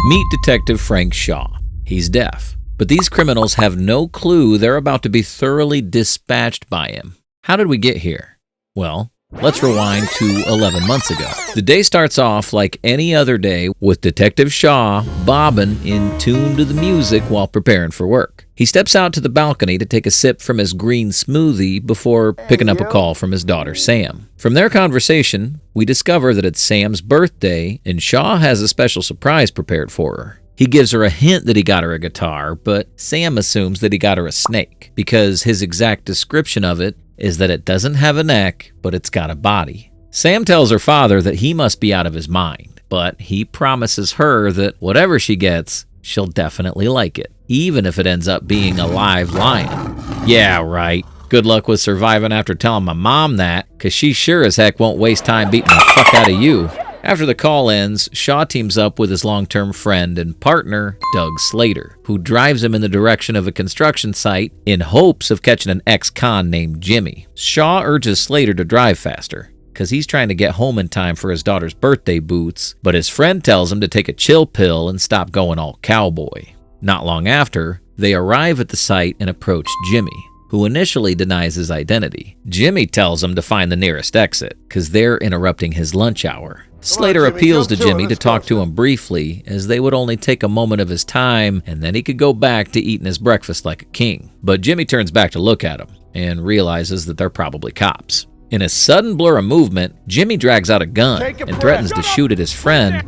Meet Detective Frank Shaw. He's deaf, but these criminals have no clue they're about to be thoroughly dispatched by him. How did we get here? Well, let's rewind to 11 months ago. The day starts off like any other day with Detective Shaw bobbing in tune to the music while preparing for work. He steps out to the balcony to take a sip from his green smoothie before picking up a call from his daughter, Sam. From their conversation, we discover that it's Sam's birthday and Shaw has a special surprise prepared for her. He gives her a hint that he got her a guitar, but Sam assumes that he got her a snake because his exact description of it is that it doesn't have a neck, but it's got a body. Sam tells her father that he must be out of his mind, but he promises her that whatever she gets, she'll definitely like it, even if it ends up being a live lion. Yeah, right. Good luck with surviving after telling my mom that, because she sure as heck won't waste time beating the fuck out of you. After the call ends, Shaw teams up with his long-term friend and partner, Doug Slater, who drives him in the direction of a construction site in hopes of catching an ex-con named Jimmy. Shaw urges Slater to drive faster, because he's trying to get home in time for his daughter's birthday boots, but his friend tells him to take a chill pill and stop going all cowboy. Not long after, they arrive at the site and approach Jimmy, who initially denies his identity. Jimmy tells him to find the nearest exit, because they're interrupting his lunch hour. Slater appeals to Jimmy to talk to him briefly, as they would only take a moment of his time, and then he could go back to eating his breakfast like a king. But Jimmy turns back to look at him, and realizes that they're probably cops. In a sudden blur of movement, Jimmy drags out a gun and threatens to shoot at his friend,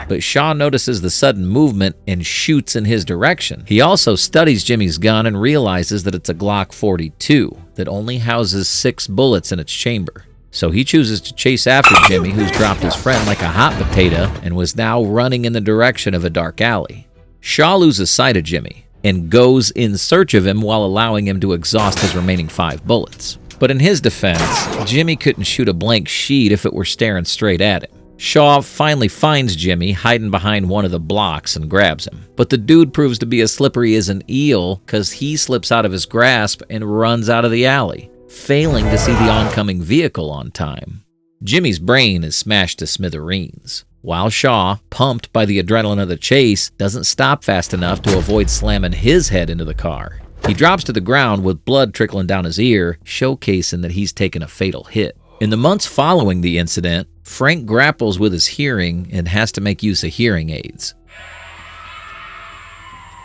but Shaw notices the sudden movement and shoots in his direction. He also studies Jimmy's gun and realizes that it's a Glock 42 that only houses 6 bullets in its chamber. So he chooses to chase after Jimmy, who's dropped his friend like a hot potato and was now running in the direction of a dark alley. Shaw loses sight of Jimmy and goes in search of him while allowing him to exhaust his remaining 5 bullets. But in his defense, Jimmy couldn't shoot a blank sheet if it were staring straight at him. Shaw finally finds Jimmy hiding behind one of the blocks and grabs him. But the dude proves to be as slippery as an eel because he slips out of his grasp and runs out of the alley, failing to see the oncoming vehicle on time. Jimmy's brain is smashed to smithereens, while Shaw, pumped by the adrenaline of the chase, doesn't stop fast enough to avoid slamming his head into the car. He drops to the ground with blood trickling down his ear, showcasing that he's taken a fatal hit. In the months following the incident, Frank grapples with his hearing and has to make use of hearing aids.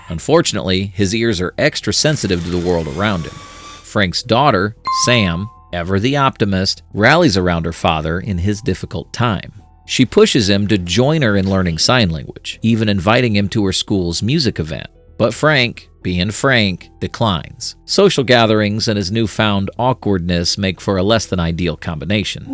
Unfortunately, his ears are extra sensitive to the world around him. Frank's daughter, Sam, ever the optimist, rallies around her father in his difficult time. She pushes him to join her in learning sign language, even inviting him to her school's music event. But Frank, being Frank, declines. Social gatherings and his newfound awkwardness make for a less than ideal combination.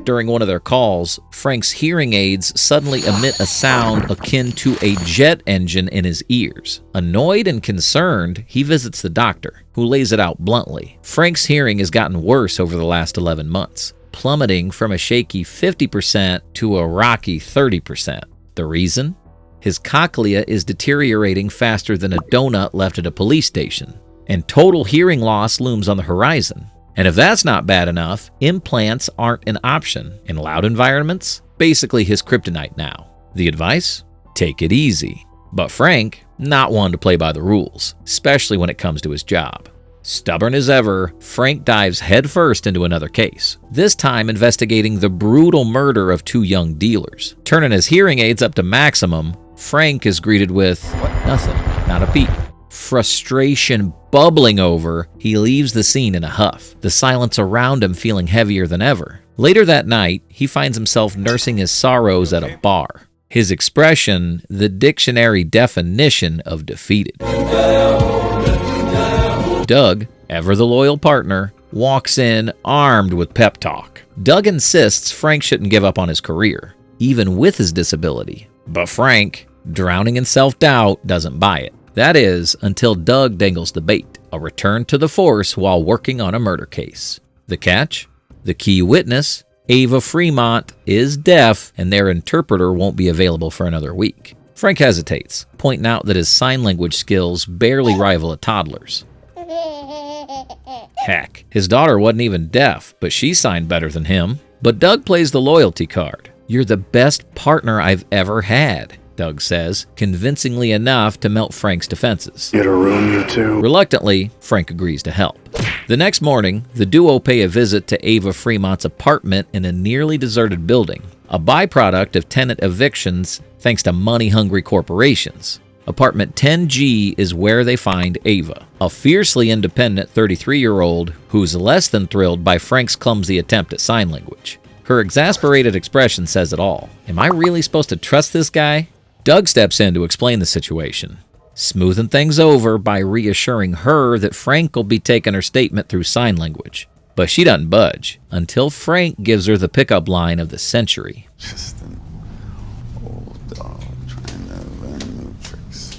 During one of their calls, Frank's hearing aids suddenly emit a sound akin to a jet engine in his ears. Annoyed and concerned, he visits the doctor, who lays it out bluntly. Frank's hearing has gotten worse over the last 11 months, plummeting from a shaky 50% to a rocky 30%. The reason? His cochlea is deteriorating faster than a donut left at a police station, and total hearing loss looms on the horizon. And if that's not bad enough, implants aren't an option in loud environments. Basically his kryptonite now. The advice? Take it easy. But Frank, not one to play by the rules, especially when it comes to his job. Stubborn as ever, Frank dives headfirst into another case, this time investigating the brutal murder of 2 young dealers. Turning his hearing aids up to maximum, Frank is greeted with nothing, not a peep. Frustration bubbling over, he leaves the scene in a huff, the silence around him feeling heavier than ever. Later that night, he finds himself nursing his sorrows at a bar. His expression, the dictionary definition of defeated. Doug, ever the loyal partner, walks in armed with pep talk. Doug insists Frank shouldn't give up on his career, even with his disability. But Frank, drowning in self-doubt, doesn't buy it. That is, until Doug dangles the bait, a return to the force while working on a murder case. The catch? The key witness, Ava Fremont, is deaf and their interpreter won't be available for another week. Frank hesitates, pointing out that his sign language skills barely rival a toddler's. Heck, his daughter wasn't even deaf, but she signed better than him. But Doug plays the loyalty card. "You're the best partner I've ever had," Doug says, convincingly enough to melt Frank's defenses. Get a room, you two? Reluctantly, Frank agrees to help. The next morning, the duo pay a visit to Ava Fremont's apartment in a nearly deserted building, a byproduct of tenant evictions thanks to money-hungry corporations. Apartment 10G is where they find Ava, a fiercely independent 33-year-old who's less than thrilled by Frank's clumsy attempt at sign language. Her exasperated expression says it all. Am I really supposed to trust this guy? Doug steps in to explain the situation, smoothing things over by reassuring her that Frank will be taking her statement through sign language. But she doesn't budge until Frank gives her the pickup line of the century. Just an old dog trying to learn new tricks.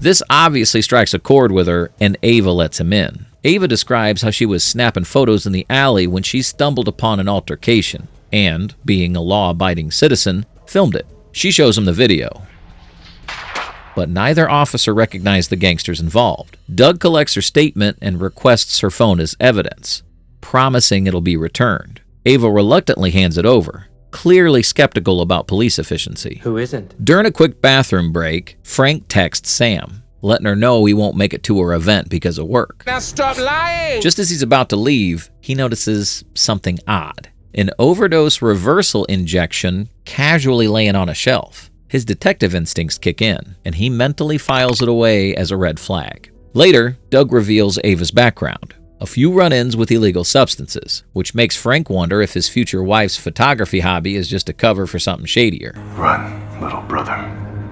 This obviously strikes a chord with her, and Ava lets him in. Ava describes how she was snapping photos in the alley when she stumbled upon an altercation and, being a law-abiding citizen, filmed it. She shows him the video. But neither officer recognized the gangsters involved. Doug collects her statement and requests her phone as evidence, promising it'll be returned. Ava reluctantly hands it over, clearly skeptical about police efficiency. Who isn't? During a quick bathroom break, Frank texts Sam, letting her know he won't make it to her event because of work. Now stop lying! Just as he's about to leave, he notices something odd. An overdose reversal injection casually laying on a shelf. His detective instincts kick in, and he mentally files it away as a red flag. Later, Doug reveals Ava's background. A few run-ins with illegal substances, which makes Frank wonder if his future wife's photography hobby is just a cover for something shadier. Run, little brother,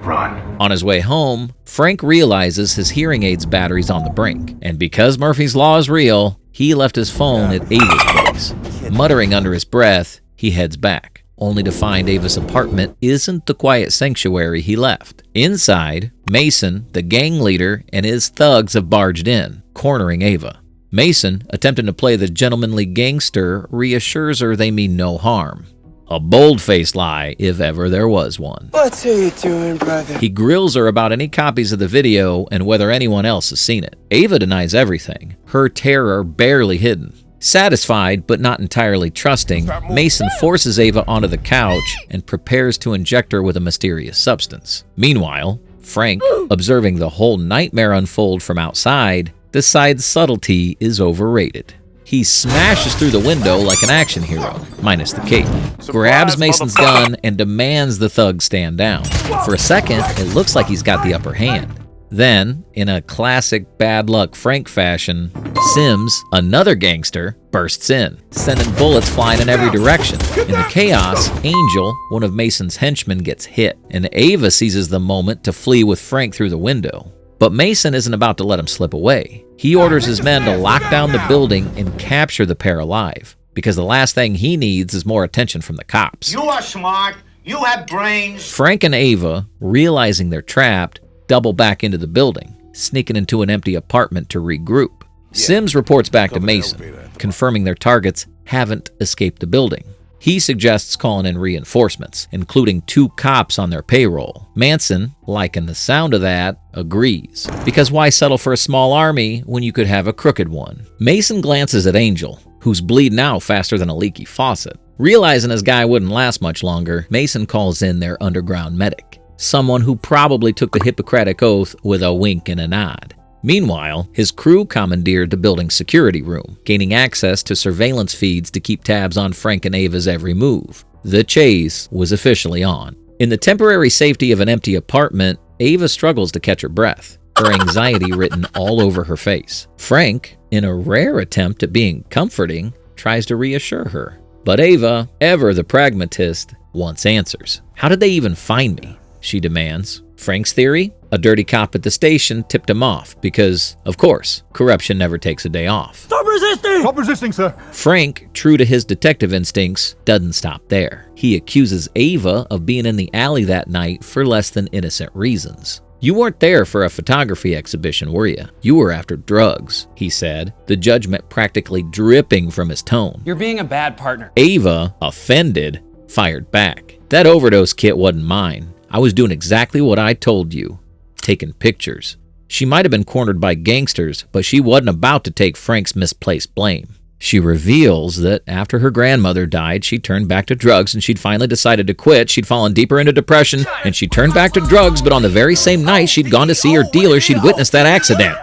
run. On his way home, Frank realizes his hearing aid's battery's on the brink, and because Murphy's Law is real, he left his phone at Ava's place. Muttering under his breath, he heads back, only to find Ava's apartment isn't the quiet sanctuary he left. Inside, Mason, the gang leader, and his thugs have barged in, cornering Ava. Mason, attempting to play the gentlemanly gangster, reassures her they mean no harm. A bold-faced lie, if ever there was one. What are you doing, brother? He grills her about any copies of the video and whether anyone else has seen it. Ava denies everything, her terror barely hidden. Satisfied, but not entirely trusting, Mason forces Ava onto the couch and prepares to inject her with a mysterious substance. Meanwhile, Frank, observing the whole nightmare unfold from outside, decides subtlety is overrated. He smashes through the window like an action hero, minus the cape, grabs Mason's gun, and demands the thugs stand down. For a second, it looks like he's got the upper hand. Then, in a classic bad luck Frank fashion, Sims, another gangster, bursts in, sending bullets flying in every direction. In the chaos, Angel, one of Mason's henchmen, gets hit, and Ava seizes the moment to flee with Frank through the window. But Mason isn't about to let him slip away. He orders his men to lock down the building and capture the pair alive, because the last thing he needs is more attention from the cops. You are smart. You have brains. Frank and Ava, realizing they're trapped, double back into the building, sneaking into an empty apartment to regroup. Sims reports back to Mason, confirming their targets haven't escaped the building. He suggests calling in reinforcements, including 2 cops on their payroll. Manson, liking the sound of that, agrees. Because why settle for a small army when you could have a crooked one? Mason glances at Angel, who's bleeding out faster than a leaky faucet. Realizing his guy wouldn't last much longer, Mason calls in their underground medic, someone who probably took the Hippocratic Oath with a wink and a nod. Meanwhile, his crew commandeered the building's security room, gaining access to surveillance feeds to keep tabs on Frank and Ava's every move. The chase was officially on. In the temporary safety of an empty apartment, Ava struggles to catch her breath, her anxiety written all over her face. Frank, in a rare attempt at being comforting, tries to reassure her. But Ava, ever the pragmatist, wants answers. How did they even find me? She demands. Frank's theory? A dirty cop at the station tipped him off because, of course, corruption never takes a day off. Stop resisting! Stop resisting, sir. Frank, true to his detective instincts, doesn't stop there. He accuses Ava of being in the alley that night for less than innocent reasons. You weren't there for a photography exhibition, were you? You were after drugs, he said, the judgment practically dripping from his tone. You're being a bad partner. Ava, offended, fired back. That overdose kit wasn't mine. I was doing exactly what I told you, taking pictures. She might have been cornered by gangsters, but she wasn't about to take Frank's misplaced blame. She reveals that after her grandmother died, she turned back to drugs and she'd finally decided to quit. She'd fallen deeper into depression and she turned back to drugs, but on the very same night she'd gone to see her dealer, she'd witnessed that accident.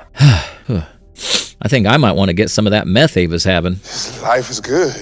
I think I might want to get some of that meth Ava's having. Life is good.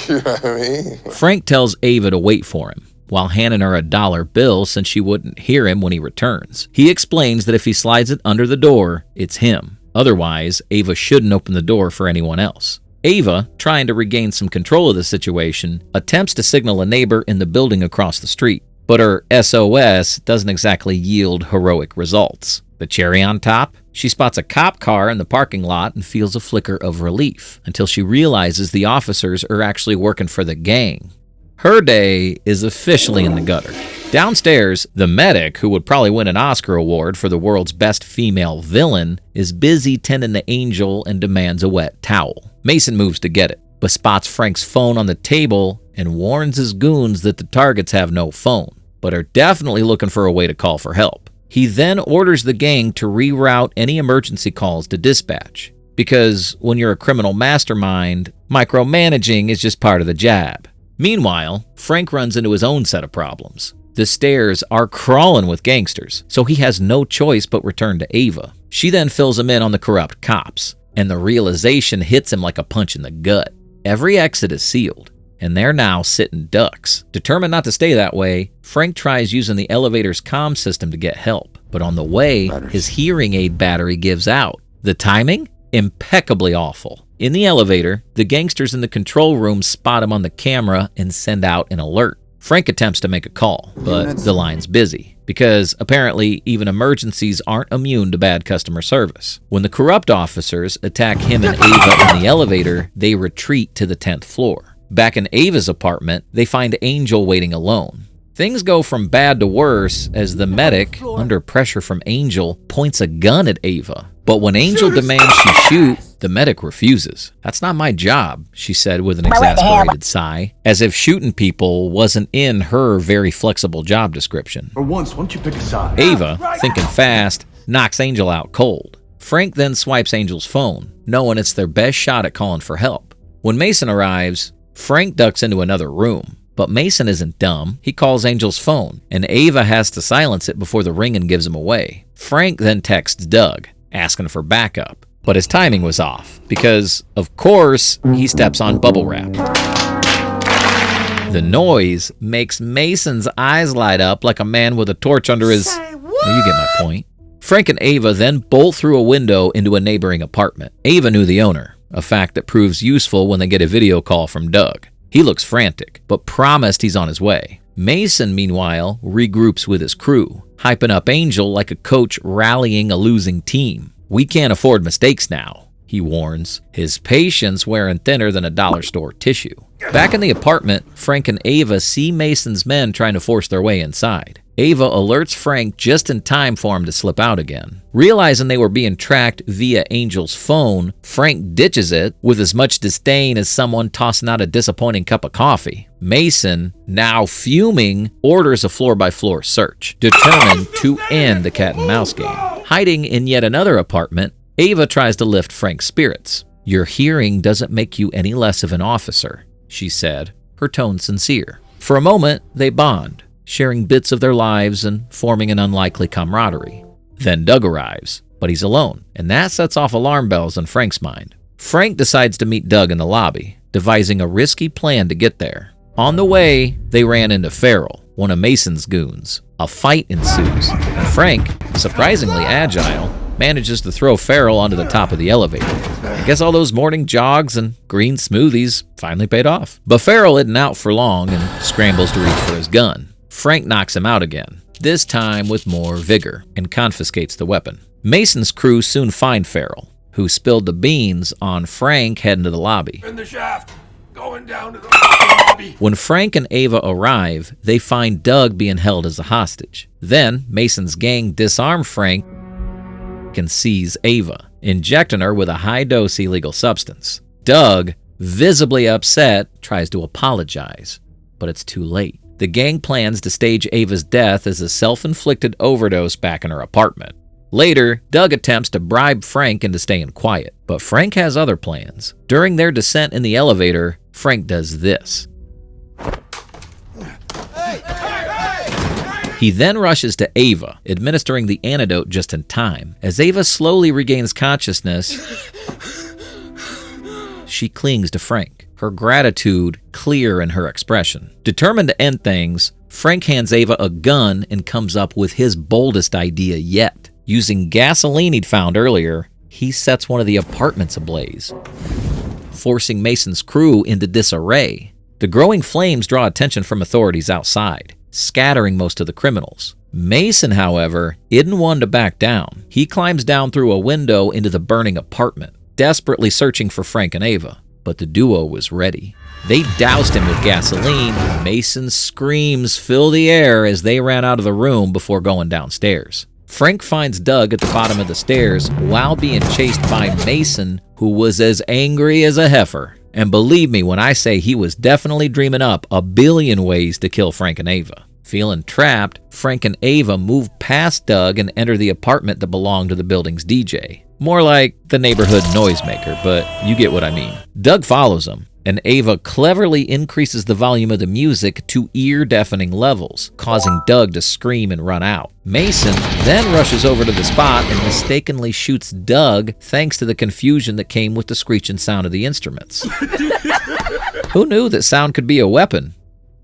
You know what I mean? Frank tells Ava to wait for him, while handing her a $1 bill since she wouldn't hear him when he returns. He explains that if he slides it under the door, it's him. Otherwise, Ava shouldn't open the door for anyone else. Ava, trying to regain some control of the situation, attempts to signal a neighbor in the building across the street, but her SOS doesn't exactly yield heroic results. The cherry on top? She spots a cop car in the parking lot and feels a flicker of relief until she realizes the officers are actually working for the gang. Her day is officially in the gutter. Downstairs, the medic, who would probably win an Oscar award for the world's best female villain, is busy tending to Angel and demands a wet towel. Mason moves to get it, but spots Frank's phone on the table and warns his goons that the targets have no phone, but are definitely looking for a way to call for help. He then orders the gang to reroute any emergency calls to dispatch, because when you're a criminal mastermind, micromanaging is just part of the job. Meanwhile, Frank runs into his own set of problems. The stairs are crawling with gangsters, so he has no choice but return to Ava. She then fills him in on the corrupt cops, and the realization hits him like a punch in the gut. Every exit is sealed, and they're now sitting ducks. Determined not to stay that way, Frank tries using the elevator's comm system to get help, but on the way, his hearing aid battery gives out. The timing? Impeccably awful. In the elevator, the gangsters in the control room spot him on the camera and send out an alert. Frank attempts to make a call, but the line's busy, because apparently even emergencies aren't immune to bad customer service. When the corrupt officers attack him and Ava in the elevator, they retreat to the 10th floor. Back in Ava's apartment, they find Angel waiting alone. Things go from bad to worse as the medic, under pressure from Angel, points a gun at Ava. But when Angel demands she shoot, the medic refuses. "That's not my job," she said with an exasperated sigh, as if shooting people wasn't in her very flexible job description. For once, why don't you pick a side? Ava, thinking fast, knocks Angel out cold. Frank then swipes Angel's phone, knowing it's their best shot at calling for help. When Mason arrives, Frank ducks into another room. But Mason isn't dumb. He calls Angel's phone, and Ava has to silence it before the ringing gives him away. Frank then texts Doug, asking for backup. But his timing was off, because, of course, he steps on bubble wrap. The noise makes Mason's eyes light up like a man with a torch under his... Well, you get my point. Frank and Ava then bolt through a window into a neighboring apartment. Ava knew the owner, a fact that proves useful when they get a video call from Doug. He looks frantic, but promised he's on his way. Mason, meanwhile, regroups with his crew, hyping up Angel like a coach rallying a losing team. "We can't afford mistakes now," he warns, his patience wearing thinner than a dollar store tissue. Back in the apartment, Frank and Ava see Mason's men trying to force their way inside. Ava alerts Frank just in time for him to slip out again. Realizing they were being tracked via Angel's phone, Frank ditches it with as much disdain as someone tossing out a disappointing cup of coffee. Mason, now fuming, orders a floor-by-floor search, determined to end the cat-and-mouse game. Hiding in yet another apartment, Ava tries to lift Frank's spirits. "Your hearing doesn't make you any less of an officer," she said, her tone sincere. For a moment, they bond, sharing bits of their lives and forming an unlikely camaraderie. Then Doug arrives, but he's alone, and that sets off alarm bells in Frank's mind. Frank decides to meet Doug in the lobby, devising a risky plan to get there. On the way, they ran into Farrell, one of Mason's goons. A fight ensues, and Frank, surprisingly agile, manages to throw Farrell onto the top of the elevator. I guess all those morning jogs and green smoothies finally paid off. But Farrell isn't out for long and scrambles to reach for his gun. Frank knocks him out again, this time with more vigor, and confiscates the weapon. Mason's crew soon find Farrell, who spilled the beans on Frank heading to the lobby. In the shaft. Going down to the lobby. When Frank and Ava arrive, they find Doug being held as a hostage. Then, Mason's gang disarm Frank and seize Ava, injecting her with a high-dose illegal substance. Doug, visibly upset, tries to apologize, but it's too late. The gang plans to stage Ava's death as a self-inflicted overdose back in her apartment. Later, Doug attempts to bribe Frank into staying quiet, but Frank has other plans. During their descent in the elevator, Frank does this. He then rushes to Ava, administering the antidote just in time. As Ava slowly regains consciousness, she clings to Frank, her gratitude clear in her expression. Determined to end things, Frank hands Ava a gun and comes up with his boldest idea yet. Using gasoline he'd found earlier, he sets one of the apartments ablaze, forcing Mason's crew into disarray. The growing flames draw attention from authorities outside, scattering most of the criminals. Mason, however, isn't one to back down. He climbs down through a window into the burning apartment, desperately searching for Frank and Ava, but the duo was ready. They doused him with gasoline. Mason's screams fill the air as they ran out of the room before going downstairs. Frank finds Doug at the bottom of the stairs while being chased by Mason, who was as angry as a heifer. And believe me when I say he was definitely dreaming up a billion ways to kill Frank and Ava. Feeling trapped, Frank and Ava move past Doug and enter the apartment that belonged to the building's DJ. More like the neighborhood noisemaker, but you get what I mean. Doug follows him, and Ava cleverly increases the volume of the music to ear-deafening levels, causing Doug to scream and run out. Mason then rushes over to the spot and mistakenly shoots Doug thanks to the confusion that came with the screeching sound of the instruments. Who knew that sound could be a weapon?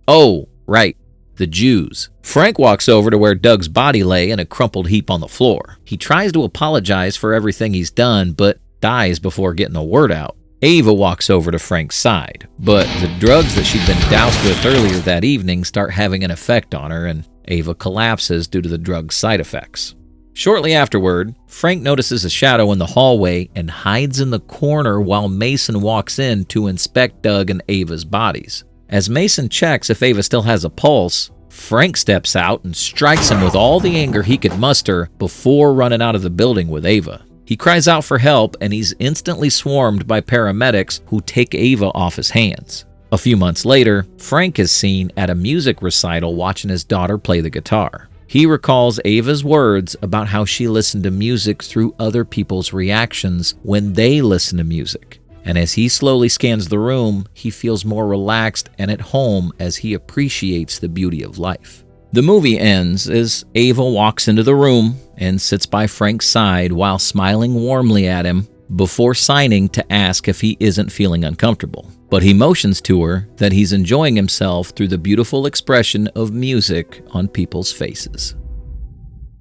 Oh, right. The Jews. Frank walks over to where Doug's body lay in a crumpled heap on the floor. He tries to apologize for everything he's done, but dies before getting a word out. Ava walks over to Frank's side, but the drugs that she'd been doused with earlier that evening start having an effect on her, and Ava collapses due to the drug's side effects. Shortly afterward, Frank notices a shadow in the hallway and hides in the corner while Mason walks in to inspect Doug and Ava's bodies. As Mason checks if Ava still has a pulse, Frank steps out and strikes him with all the anger he could muster before running out of the building with Ava. He cries out for help, and he's instantly swarmed by paramedics who take Ava off his hands. A few months later, Frank is seen at a music recital watching his daughter play the guitar. He recalls Ava's words about how she listened to music through other people's reactions when they listen to music. And as he slowly scans the room, he feels more relaxed and at home as he appreciates the beauty of life. The movie ends as Ava walks into the room and sits by Frank's side while smiling warmly at him before signing to ask if he isn't feeling uncomfortable. But he motions to her that he's enjoying himself through the beautiful expression of music on people's faces.